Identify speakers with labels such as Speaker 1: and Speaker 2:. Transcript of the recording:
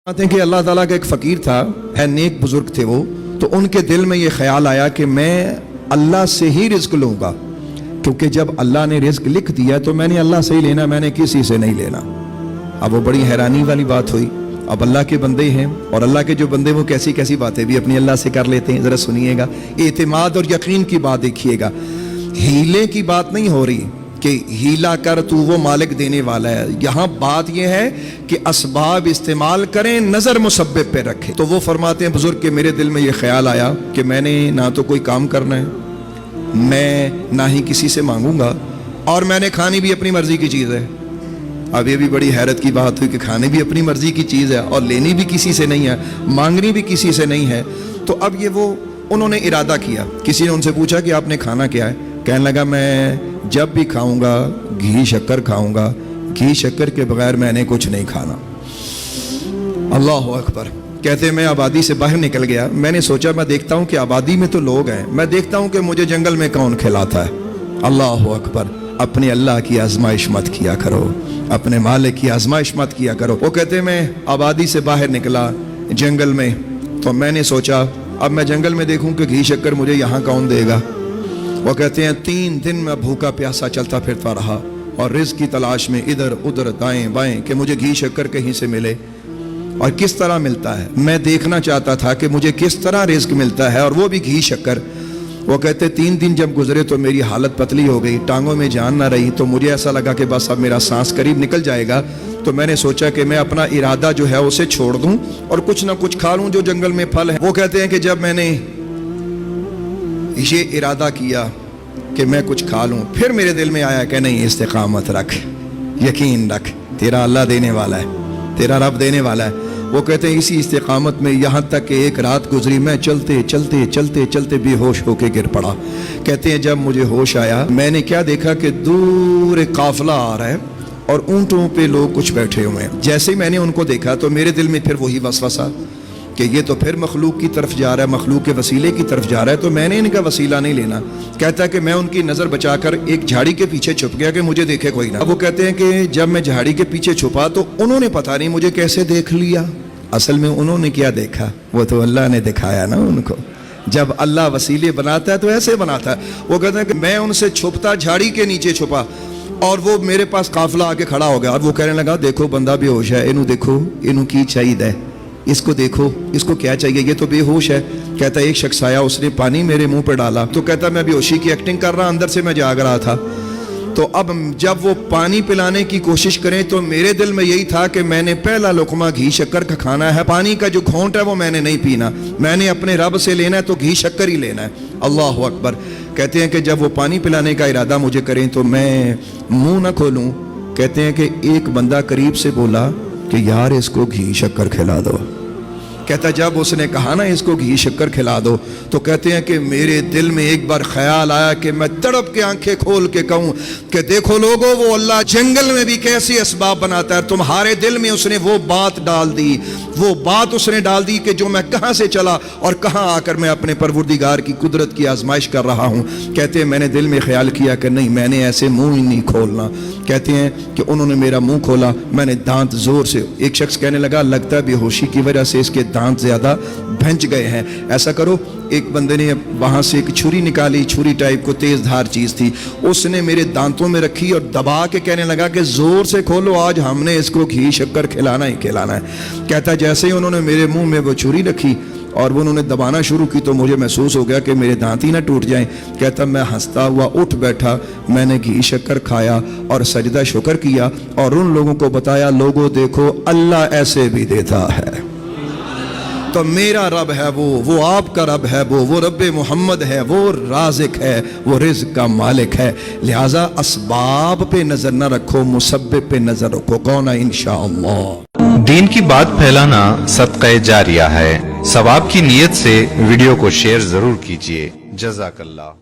Speaker 1: आते हैं कि अल्लाह ताला का एक फ़कीर था, है नेक बुजुर्ग थे वो, तो उनके दिल में ये ख्याल आया कि मैं अल्लाह से ही रिज्क लूँगा, क्योंकि जब अल्लाह ने रिज्क लिख दिया तो मैंने अल्लाह से ही लेना, मैंने किसी से नहीं लेना। अब वो बड़ी हैरानी वाली बात हुई। अब अल्लाह के बंदे हैं और अल्लाह के जो बंदे वो कैसी कैसी बातें भी अपनी अल्लाह से कर लेते हैं। ज़रा सुनिएगा, एतमाद और यकीन की बात देखिएगा। हीले की बात नहीं हो रही कि हीला कर तू वो मालिक देने वाला है। यहाँ बात यह है कि असबाब इस्तेमाल करें, नज़र मुसब्बिब पे रखें। तो वो फरमाते हैं बुजुर्ग के मेरे दिल में ये ख्याल आया कि मैंने ना तो कोई काम करना है, मैं ना ही किसी से मांगूंगा, और मैंने खानी भी अपनी मर्जी की चीज़ है। अब ये भी बड़ी हैरत की बात हुई कि खाने भी अपनी मर्जी की चीज़ है और लेनी भी किसी से नहीं है, मांगनी भी किसी से नहीं है। तो अब ये वो उन्होंने इरादा किया। किसी ने उनसे पूछा कि आपने खाना क्या है? कहने लगा मैं जब भी खाऊंगा घी शक्कर खाऊंगा, घी शक्कर के बगैर मैंने कुछ नहीं खाना। अल्लाह अकबर। कहते हैं मैं आबादी से बाहर निकल गया, मैंने सोचा मैं देखता हूँ कि आबादी में तो लोग हैं, मैं देखता हूँ कि मुझे जंगल में कौन खिलाता है। अल्लाह अकबर। अपने अल्लाह की आजमाइश मत किया करो, अपने मालिक की आजमाइश मत किया करो। वो कहते हैं मैं आबादी से बाहर निकला जंगल में, तो मैंने सोचा अब मैं जंगल में देखूं कि घी शक्कर मुझे यहाँ कौन देगा। वो कहते हैं 3 दिन मैं भूखा प्यासा चलता फिरता रहा और रिज़्क की तलाश में इधर उधर दाएं बाएं कि मुझे घी शक्कर कहीं से मिले, और किस तरह मिलता है मैं देखना चाहता था कि मुझे किस तरह रिज़्क मिलता है, और वो भी घी शक्कर। वो कहते 3 दिन जब गुजरे तो मेरी हालत पतली हो गई, टांगों में जान ना रही, तो मुझे ऐसा लगा कि बस अब मेरा सांस करीब निकल जाएगा। तो मैंने सोचा कि मैं अपना इरादा जो है उसे छोड़ दूं और कुछ ना कुछ खा लूं जो जंगल में फल है। वो कहते हैं कि जब मैंने ये इरादा किया कि मैं कुछ खा लूं, फिर मेरे दिल में आया कि नहीं, इस्तिकामत रख, यकीन रख, तेरा अल्लाह देने वाला है, तेरा रब देने वाला है। वो कहते हैं इसी इस्तिकामत में यहाँ तक कि एक रात गुजरी, मैं चलते चलते चलते चलते बेहोश होके गिर पड़ा। कहते हैं जब मुझे होश आया मैंने क्या देखा कि दूर एक काफिला आ रहा है और ऊँटों पे लोग कुछ बैठे हुए हैं। जैसे ही मैंने उनको देखा तो मेरे दिल में फिर वही वसवसा कि ये तो फिर मखलूक की तरफ जा रहा है, मखलूक के वसीले की तरफ जा रहा है, तो मैंने इनका वसीला नहीं लेना। कहता है कि मैं उनकी नज़र बचाकर एक झाड़ी के पीछे छुप गया कि मुझे देखे कोई ना। अब वो कहते हैं कि जब मैं झाड़ी के पीछे छुपा तो उन्होंने पता नहीं मुझे कैसे देख लिया। असल में उन्होंने क्या देखा, वो तो अल्लाह ने दिखाया ना उनको। जब अल्लाह वसीले बनाता है तो ऐसे बनाता है। वो कहते हैं कि मैं उनसे छुपता, झाड़ी के नीचे छुपा, और वो मेरे पास काफिला आके खड़ा हो गया और वो कहने लगा देखो बंदा बेहोश है, इनू देखो, इनू की चाहिए है, इसको देखो, इसको क्या चाहिए, ये तो बेहोश है। कहता है एक शख्स आया, उसने पानी मेरे मुंह पे डाला, तो कहता मैं बेहोशी की एक्टिंग कर रहा, अंदर से मैं जाग रहा था। तो अब जब वो पानी पिलाने की कोशिश करें तो मेरे दिल में यही था कि मैंने पहला लुकमा घी शक्कर का खाना है, पानी का जो घोंट है वो मैंने नहीं पीना, मैंने अपने रब से लेना है तो घी शक्कर ही लेना है। अल्लाह अकबर। कहते हैं कि जब वो पानी पिलाने का इरादा मुझे करें तो मैं मुंह ना खोलूं। कहते हैं कि एक बंदा करीब से बोला कि यार इसको घी शक्कर खिला दो। कहता जब उसने कहा ना इसको घी शक्कर खिला दो, तो कहते हैं कि मेरे दिल में एक बार ख्याल आया कि मैं तड़प के आंखें खोल के कहूं कि देखो लोगों, वो अल्लाह जंगल में भी कैसे असबाब बनाता है। तुम्हारे दिल में उसने वो बात डाल दी, वो बात उसने डाल दी कि जो मैं कहां से चला और कहां आकर मैं अपने परवरदिगार की कुदरत की आजमाइश कर रहा हूं। कहते हैं मैंने दिल में ख्याल किया कि नहीं, मैंने ऐसे मुंह ही नहीं खोलना। कहते हैं कि उन्होंने मेरा मुंह खोला, मैंने दांत जोर से, एक शख्स कहने लगा लगता है बेहोशी की वजह से इसके दांत ज्यादा भंज गए हैं, ऐसा करो। एक बंदे ने वहां से एक छुरी निकाली, छुरी टाइप को तेज धार चीज थी, उसने मेरे दांतों में रखी और दबा के कहने लगा कि जोर से खोलो, आज हमने इसको घी शक्कर खिलाना ही खिलाना है। कहता जैसे ही उन्होंने मेरे मुंह में वो छुरी रखी और वो उन्होंने दबाना शुरू की तो मुझे महसूस हो गया कि मेरे दांत ही ना टूट जाएं। कहता मैं हंसता हुआ उठ बैठा, मैंने घी शक्कर खाया और सजदा शुक्र किया और उन लोगों को बताया लोगों देखो अल्लाह ऐसे भी देता है। तो मेरा रब है वो आपका रब है वो रब मोहम्मद है, वो राज़िक है, वो रिज़्क का मालिक है। लिहाजा असबाब पे नजर न रखो, मुसब्बिब पे नजर रखो। कौन है इंशाअल्लाह।
Speaker 2: दीन की बात फैलाना सदक़े जारिया है। सवाब की नीयत से वीडियो को शेयर जरूर कीजिए। जज़ाकल्लाह।